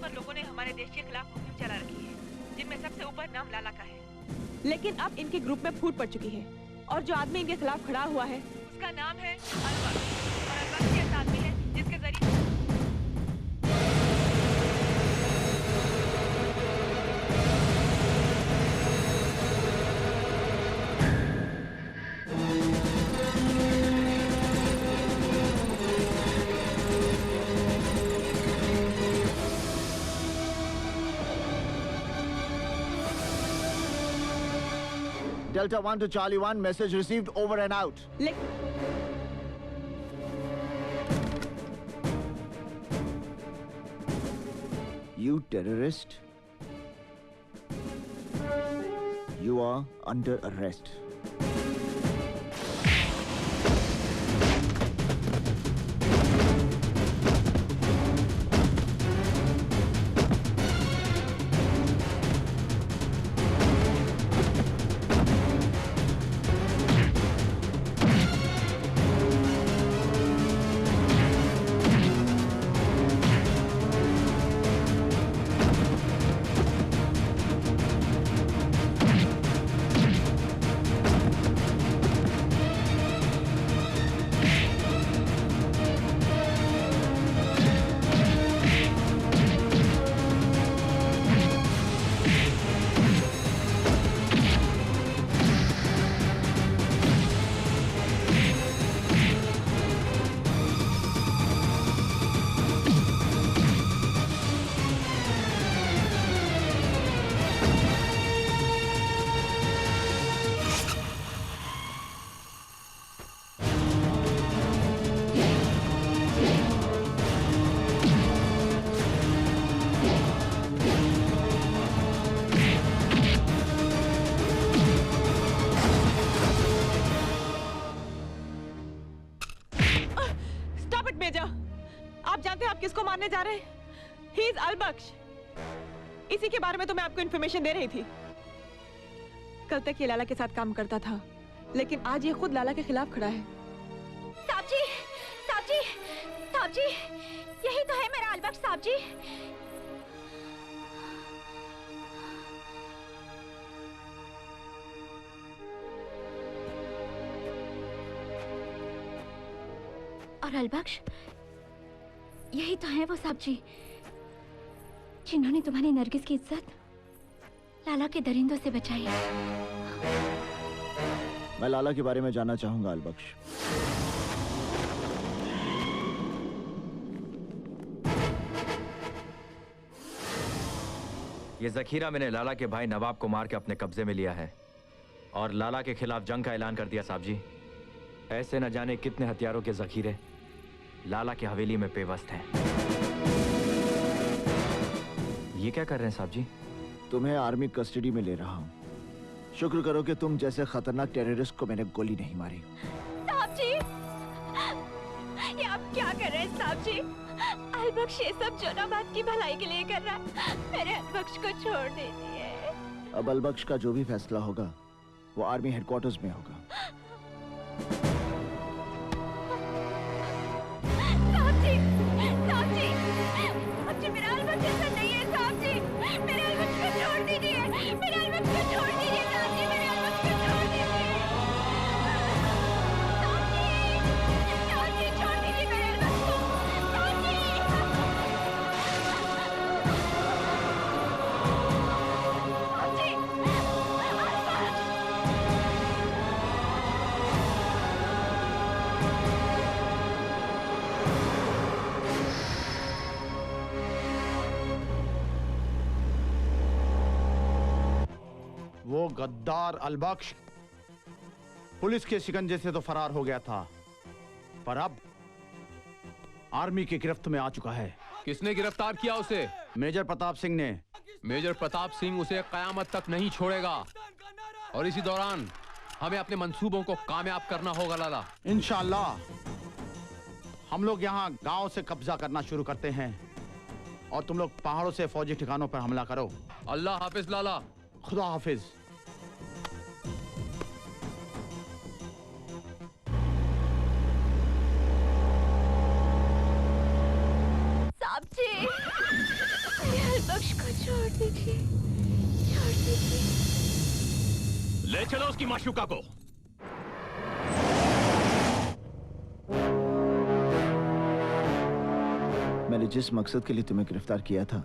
बेशुमार लोगों ने हमारे देश के खिलाफ मुहिम चला रखी है, जिनमें सबसे ऊपर नाम लाला का है। लेकिन अब इनके ग्रुप में फूट पड़ चुकी है और जो आदमी इनके खिलाफ खड़ा हुआ है उसका नाम है अलबख्श। और अलबख्श ऐसा आदमी है जिसके जरिए Delta 1 to Charlie 1, message received, over and out. You terrorist. You are under arrest. आप जानते हैं आप किसको मारने जा रहे हैं? He is अलबख्श। इसी के बारे में तो मैं आपको इन्फॉर्मेशन दे रही थी। कल तक ये लाला के साथ काम करता था, लेकिन आज ये खुद लाला के खिलाफ खड़ा है। साहब जी, साहब जी, साहब जी, यही तो है मेरा अलबख्श साहब जी। और अलबख्श यही तो है वो साहब जी जिन्होंने तुम्हारी नरगिस की इज्जत लाला के दरिंदों से बचाई। मैं लाला के बारे में जानना चाहूंगा अलबख्श। ये जखीरा मैंने लाला के भाई नवाब को मार के अपने कब्जे में लिया है और लाला के खिलाफ जंग का ऐलान कर दिया साहब जी। ऐसे न जाने कितने हथियारों के जखीरे लाला की हवेली में पेवस्त हैं। ये क्या कर रहे हैं साहब जी? तुम्हें आर्मी कस्टडी में ले रहा हूँ। शुक्र करो कि तुम जैसे खतरनाक टेररिस्ट को मैंने गोली नहीं मारी। साहब जी, ये आप क्या कर रहे हैं साहब जी? अलबख्श ये सब जोनाबाद की भलाई के लिए कर रहा है। मेरे अलबख्श को छोड़ दीजिए। अब अलबख्श का जो भी फैसला होगा वो आर्मी हेडक्वार्टर्स में होगा। साहब जी, साहब जी, मेरा अलबख्श ऐसा नहीं है साहब जी। मेरे अलबख्श को छोड़ दीजिए। मेरे अलबख्श को छोड़ दीजिए साहब जी। मेरे अलबख्श को छोड़ दीजिए। साहब जी, छोड़ दीजिए मेरे अलबख्श को। साहब जी। वो गद्दार अलबख्श पुलिस के शिकंजे से तो फरार हो गया था, पर अब आर्मी की गिरफ्त में आ चुका है। किसने गिरफ्तार किया उसे? मेजर प्रताप सिंह ने। मेजर प्रताप सिंह उसे कयामत तक नहीं छोड़ेगा और इसी दौरान हमें अपने मंसूबों को कामयाब करना होगा लाला। इंशाअल्लाह हम लोग यहाँ गांव से कब्जा करना शुरू करते हैं और तुम लोग पहाड़ों से फौजी ठिकानों पर हमला करो। अल्लाह हाफिज लाला। खुदा हाफिज। साहब जी, ले चलो उसकी माशूका को। मैंने जिस मकसद के लिए तुम्हें गिरफ्तार किया था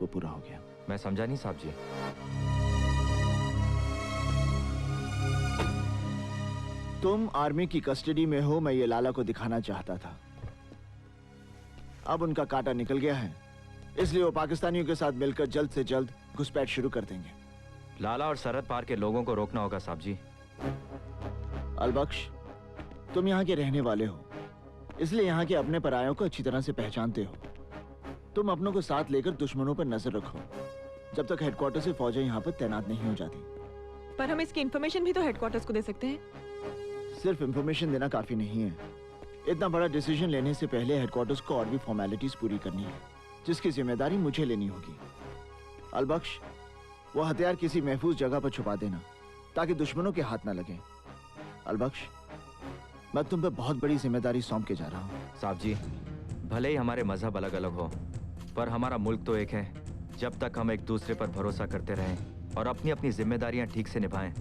वो पूरा हो गया। मैं समझा नहीं साहब जी। तुम आर्मी की कस्टडी में हो, मैं ये लाला को दिखाना चाहता था। अब उनका कांटा निकल गया है, इसलिए वो पाकिस्तानियों के साथ मिलकर जल्द से जल्द घुसपैठ शुरू कर देंगे। लाला और सरहद पार के लोगों को रोकना होगा साहब जी। अलबख्श, तुम यहाँ के रहने वाले हो, इसलिए यहाँ के अपने परायों को अच्छी तरह से पहचानते हो। तुम अपनों को साथ लेकर दुश्मनों पर नजर रखो जब तक हेडक्वार्टर से फौजें यहाँ पर तैनात नहीं हो जाती। पर हम इसकी इंफॉर्मेशन भी तो हेडक्वार्टर्स को दे सकते हैं। सिर्फ इंफॉर्मेशन देना काफी नहीं है। इतना बड़ा डिसीजन लेने से पहले हेडक्वार्टर्स को और भी फॉर्मेलिटीज पूरी करनी है, जिसकी जिम्मेदारी मुझे लेनी होगी। अलबख्श, वो हथियार किसी महफूज जगह पर छुपा देना ताकि दुश्मनों के हाथ न लगे। अलबख्श, मैं तुम पे बहुत बड़ी जिम्मेदारी सौंप के जा रहा हूँ। साहब जी, भले ही हमारे मजहब अलग अलग हो, पर हमारा मुल्क तो एक है। जब तक हम एक दूसरे पर भरोसा करते रहें और अपनी अपनी जिम्मेदारियां ठीक से निभाएं,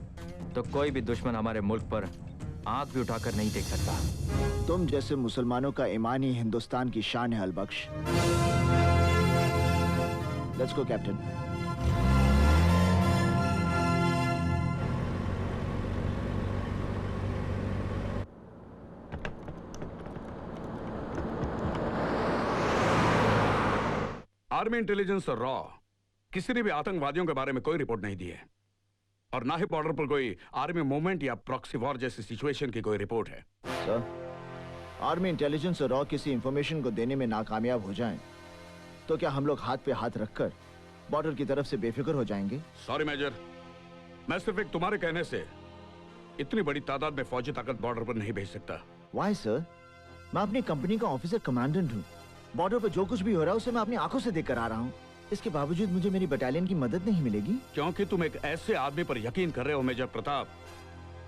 तो कोई भी दुश्मन हमारे मुल्क पर आंख भी उठाकर नहीं देख सकता। तुम जैसे मुसलमानों का ईमान ही हिंदुस्तान की शान है Albakhsh. Let's go captain. Army intelligence और रॉ किसी ने भी आतंकवादियों के बारे में कोई रिपोर्ट नहीं दी है, और ना ही बॉर्डर पर कोई आर्मी मूवमेंट या प्रॉक्सी वॉर जैसी सिचुएशन की कोई रिपोर्ट है। सर, आर्मी इंटेलिजेंस और रॉ किसी इंफॉर्मेशन को देने में नाकामयाब हो जाएं, तो क्या हम लोग हाथ पे हाथ रखकर बॉर्डर की तरफ से बेफिक्र हो जाएंगे? सॉरी मेजर, मैं सिर्फ एक तुम्हारे कहने से इतनी बड़ी तादाद में फौजी ताकत बॉर्डर पर नहीं भेज सकता। वाई सर, मैं अपनी कंपनी का ऑफिसर कमांडेंट हूँ। बॉर्डर पर जो कुछ भी हो रहा है उसे मैं अपनी आंखों से देख कर आ रहा हूँ। इसके बावजूद मुझे मेरी बटालियन की मदद नहीं मिलेगी? क्योंकि तुम एक ऐसे आदमी पर यकीन कर रहे हो मेजर प्रताप,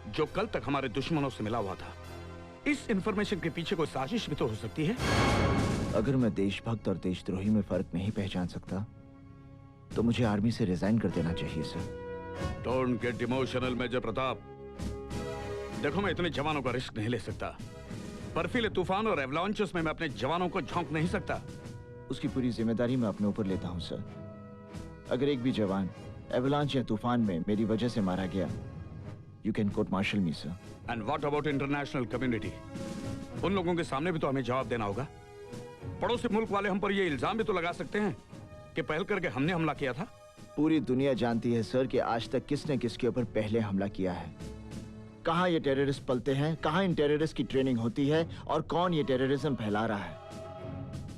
जो कल तक हमारे दुश्मनों से मिला हुआ था। इस इंफॉर्मेशन के पीछे कोई साजिश भी तो हो सकती है। अगर मैं देशभक्त और देशद्रोही में फर्क नहीं पहचान सकता, तो मुझे आर्मी से रिजाइन कर देना चाहिए sir. Don't get emotional major Pratap. देखो, मैं इतने जवानों का रिस्क नहीं ले सकता। बर्फीले तूफान और एवलांचेस में मैं अपने जवानों को झोंक नहीं सकता। उसकी पूरी जिम्मेदारी मैं अपने ऊपर लेता हूं सर। अगर एक भी जवान एवलांच या तूफान में मेरी वजह से मारा गया, you can court martial me sir. And what about international community? उन लोगों के सामने भी तो हमें जवाब देना होगा। पड़ोसी मुल्क वाले हम पर ये इल्जाम भी तो लगा सकते हैं कि पहल करके हमने हमला किया था। पूरी दुनिया जानती है सर कि आज तक किसने किसके ऊपर पहले हमला किया है, कहां ये टेररिस्ट पलते हैं, कहां इन टेररिस्ट की ट्रेनिंग होती है और कौन ये टेररिज्म फैला रहा है।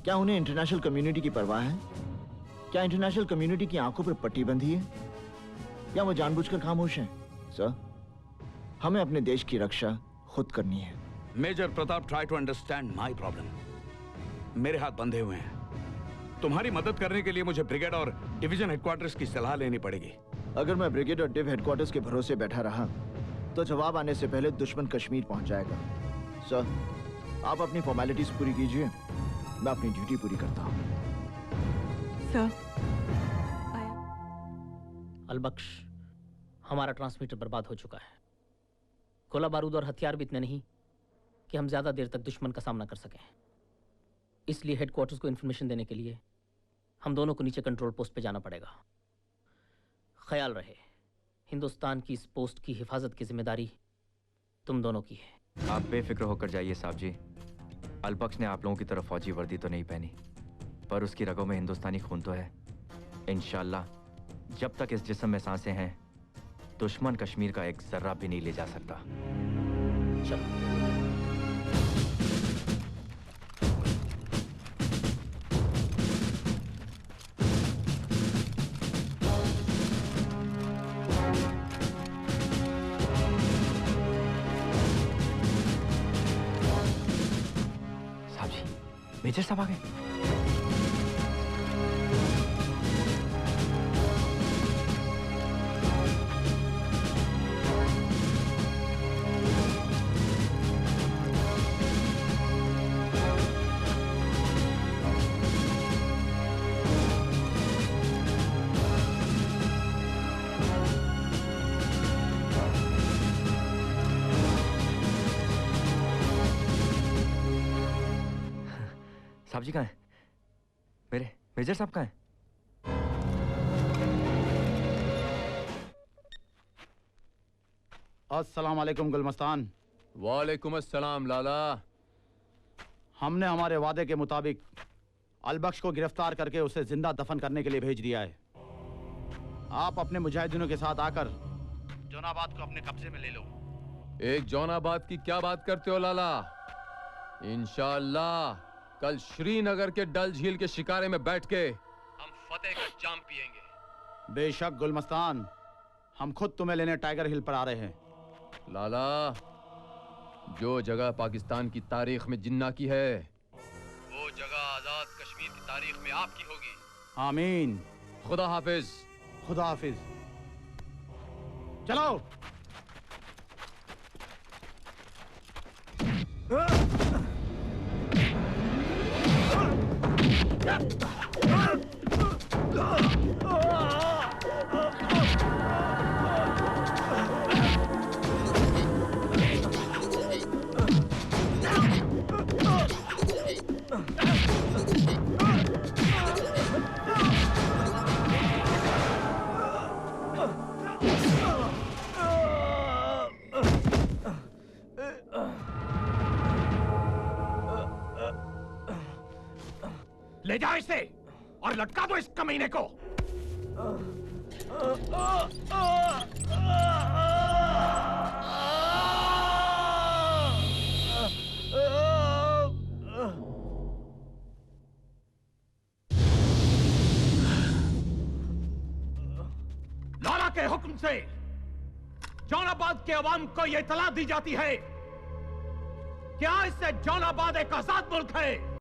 क्या उन्हें इंटरनेशनल कम्युनिटी की परवाह है? क्या इंटरनेशनल कम्युनिटी की आंखों पर पट्टी बंधी है, या वो जानबूझकर खामोश हैं? सर, हमें अपने देश की रक्षा खुद करनी है। Major Pratap, try to understand my problem. मेरे हाथ बंधे हुए हैं। तुम्हारी मदद करने के लिए मुझे ब्रिगेड और डिवीजन हेडक्वार्टर्स की सलाह लेनी पड़ेगी। अगर मैं ब्रिगेड और डिव हेडक्वार्टर्स के भरोसे बैठा रहा तो जवाब आने से पहले दुश्मन कश्मीर पहुंच जाएगा। सर, आप अपनी फॉर्मेलिटीज पूरी कीजिए, मैं अपनी ड्यूटी पूरी करता हूं। सर, अलबख्श, हमारा ट्रांसमीटर बर्बाद हो चुका है। गोला बारूद और हथियार भी इतने नहीं कि हम ज्यादा देर तक दुश्मन का सामना कर सकें। इसलिए हेडक्वार्टर्स को इन्फॉर्मेशन देने के लिए हम दोनों को नीचे कंट्रोल पोस्ट पे जाना पड़ेगा। ख्याल रहे, हिंदुस्तान की इस पोस्ट की हिफाजत की जिम्मेदारी तुम दोनों की है। आप बेफिक्र होकर जाइए साहब जी। अलबख्श ने आप लोगों की तरफ फौजी वर्दी तो नहीं पहनी, पर उसकी रगों में हिंदुस्तानी खून तो है। इंशाल्लाह जब तक इस जिस्म में सांसें हैं, दुश्मन कश्मीर का एक जर्रा भी नहीं ले जा सकता। चलो। मेजर साहब आ गए। साहब जी कहाँ हैं? मेरे मेजर साहब कहाँ हैं? अस्सलाम वालेकुम गुलमस्तान। वालेकुम अस्सलाम लाला। हमने हमारे वादे के मुताबिक अलबख्श को गिरफ्तार करके उसे जिंदा दफन करने के लिए भेज दिया है। आप अपने मुजाहिदीनों के साथ आकर जोनाबाद को अपने कब्जे में ले लो। एक जौनाबाद की क्या बात करते हो लाला? इंशाअल्लाह कल श्रीनगर के डल झील के शिकारे में बैठ के हम फतेह का जाम पिएंगे। बेशक गुलमस्तान, हम खुद तुम्हें लेने टाइगर हिल पर आ रहे हैं। लाला, जो जगह पाकिस्तान की तारीख में जिन्ना की है, वो जगह आजाद कश्मीर की तारीख में आपकी होगी। आमीन। खुदा हाफिज। खुदा हाफिज। चलो। ले जाओ इसे और लटका दो इस कमीने को। लाला के हुक्म से जौनाबाद के अवाम को यह इतला दी जाती है कि आज से जौनाबाद एक आजाद मुल्क है।